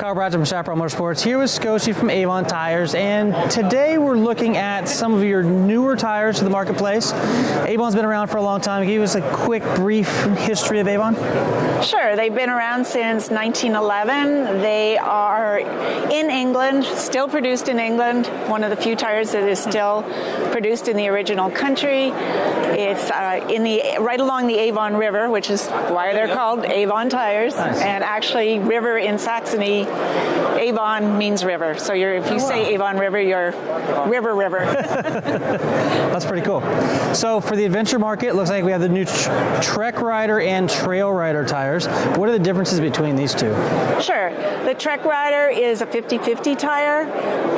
Kyle Bradford from Chaparral Motorsports here with Scotia from Avon Tires, and today we're looking at some of your newer tires to the marketplace. Avon's been around for a long time. Can you give us a quick, brief history of Avon? Sure. They've been around since 1911. They are in England, still produced in England, one of the few tires that is still produced in the original country. It's right along the Avon River, which is why they're called Avon tires. Nice. And actually, river in Saxony, Avon means river. So if you say Avon River, you're river. That's pretty cool. So for the adventure market, it looks like we have the new Trek Rider and Trail Rider tires. What are the differences between these two? Sure. The Trek Rider is a 50-50 tire,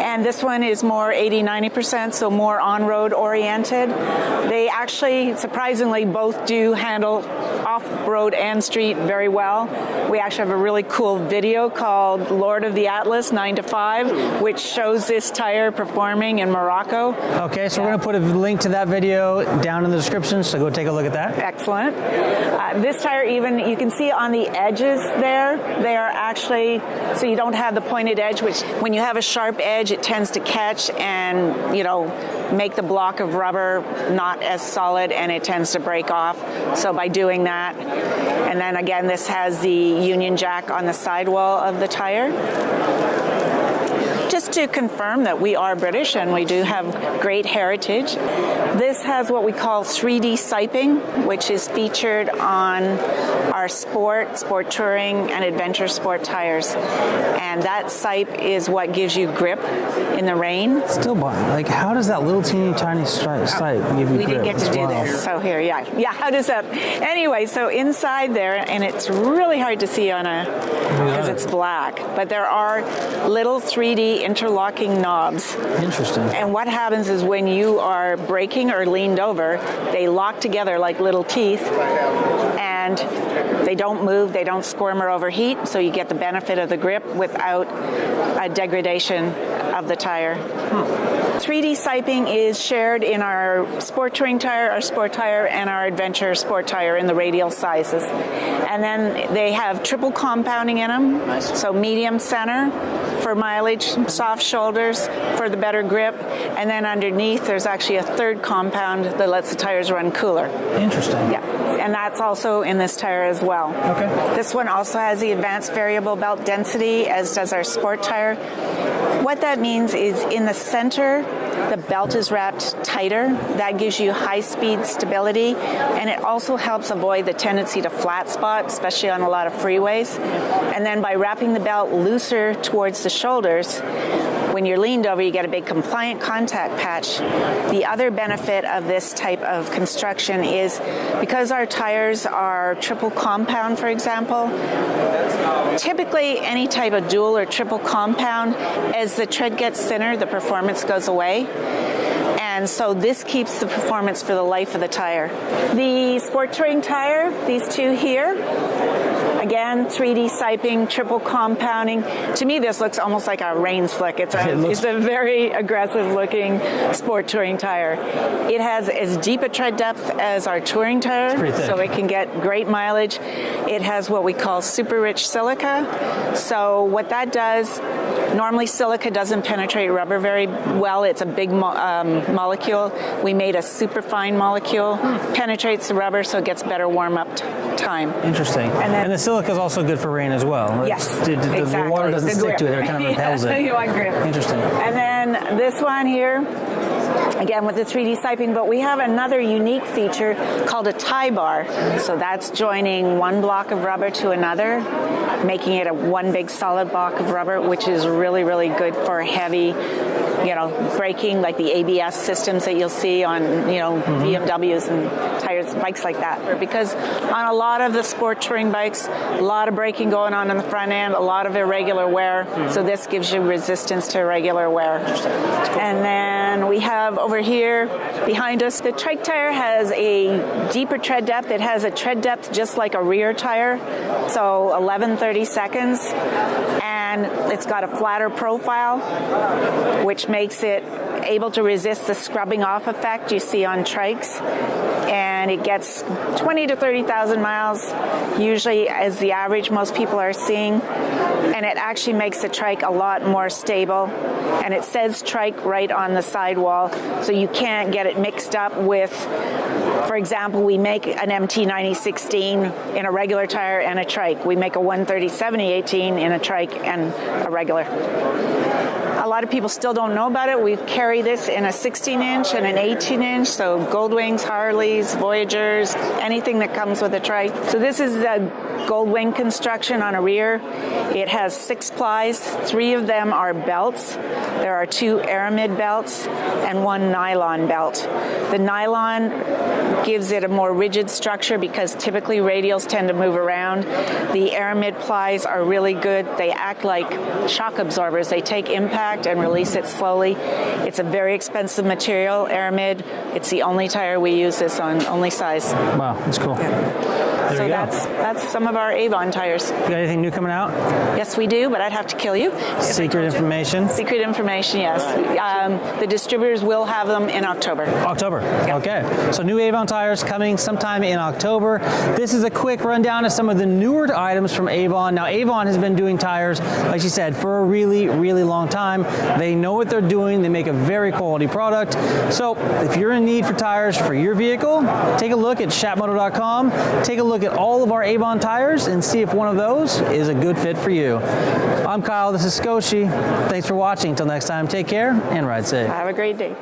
and this one is more 80-90%, so more on-road oriented. They actually, surprisingly, both do handle off-road and street very well. We actually have a really cool video called Lord of the Atlas 9 to 5, which shows this tire performing in Morocco. Okay, so we're going to put a link to that video down in the description, so go take a look at that. Excellent. This tire, even you can see on the edges there, they are actually, so you don't have the pointed edge, which when you have a sharp edge, it tends to catch and, make the block of rubber not as solid, and it tends to break off. So by doing that, and then again, this has the Union Jack on the sidewall of the tire. Just to confirm that we are British and we do have great heritage. This has what we call 3D siping, which is featured on our sport touring, and adventure sport tires. And that sipe is what gives you grip in the rain. Still, how does that little teeny tiny sipe give you grip? We didn't get to do this. So here, yeah. How does that? Anyway, so inside there, and it's really hard to see because it's black, but there are little 3D interlocking knobs. Interesting. And what happens is when you are braking or leaned over, they lock together like little teeth, and they don't move, they don't squirm or overheat, so you get the benefit of the grip without a degradation of the tire. 3D siping is shared in our sport touring tire, our sport tire, and our adventure sport tire in the radial sizes. And then they have triple compounding in them. Nice. So medium center for mileage, soft shoulders for the better grip, and then underneath there's actually a third compound that lets the tires run cooler. Interesting. Yeah, and that's also in this tire as well. Okay. This one also has the advanced variable belt density, as does our sport tire. What that means is in the center, the belt is wrapped tighter. That gives you high-speed stability, and it also helps avoid the tendency to flat spot, especially on a lot of freeways. And then by wrapping the belt looser towards the shoulders, when you're leaned over, you get a big compliant contact patch. The other benefit of this type of construction is because our tires are triple compound, for example, typically any type of dual or triple compound, as the tread gets thinner, the performance goes away. And so this keeps the performance for the life of the tire. The sport touring tire, these two here, again, 3D siping, triple compounding. To me, this looks almost like a rain slick. It's a very aggressive-looking sport touring tire. It has as deep a tread depth as our touring tire, so it can get great mileage. It has what we call super rich silica. So what that does, normally silica doesn't penetrate rubber very well. It's a big molecule. We made a super fine molecule, penetrates the rubber, so it gets better warm-up time. Interesting. And the silica is also good for rain as well. Yes, exactly. The water doesn't stick to it, it kind of repels it. You want grip. Interesting. And then this one here, again with the 3D siping, but we have another unique feature called a tie bar. So that's joining one block of rubber to another, making it one big solid block of rubber, which is really, really good for heavy, braking, like the ABS systems that you'll see on, BMWs and tires, bikes like that. Because on a lot of the sport touring bikes, a lot of braking going on in the front end, a lot of irregular wear. So this gives you resistance to irregular wear. And then we have over here behind us, the trike tire has a deeper tread depth. It has a tread depth just like a rear tire, so 11-30 seconds. And it's got a flatter profile, which makes it able to resist the scrubbing off effect you see on trikes. And and it gets 20 to 30,000 miles, usually as the average most people are seeing, and it actually makes the trike a lot more stable. And it says trike right on the sidewall, so you can't get it mixed up with, for example, we make an MT 9016 in a regular tire and a trike. We make a 130 7018 in a trike and a regular. A lot of people still don't know about it. We carry this in a 16-inch and an 18-inch, so Goldwings, Harleys, Voyagers, anything that comes with a trike. So this is the Goldwing construction on a rear. It has 6 plies. 3 of them are belts. There are 2 aramid belts and 1 nylon belt. The nylon gives it a more rigid structure because typically radials tend to move around. The aramid plies are really good. They act like shock absorbers. They take impact and release it slowly. It's a very expensive material, aramid. It's the only tire we use this on, only size. Wow, that's cool. Yeah. So that's some of our Avon tires. You got anything new coming out? Yes, we do, but I'd have to kill you. Secret information? Secret information, yes. The distributors will have them in October. October. Yeah. Okay. So new Avon tires coming sometime in October. This is a quick rundown of some of the newer items from Avon. Now, Avon has been doing tires, like she said, for a really, really long time. They know what they're doing. They make a very quality product. So if you're in need for tires for your vehicle, take a look at shapmoto.com. Take a look at all of our Avon tires and see if one of those is a good fit for you. I'm Kyle. This is Skoshi. Thanks for watching. Until next time, take care and ride safe. Have a great day.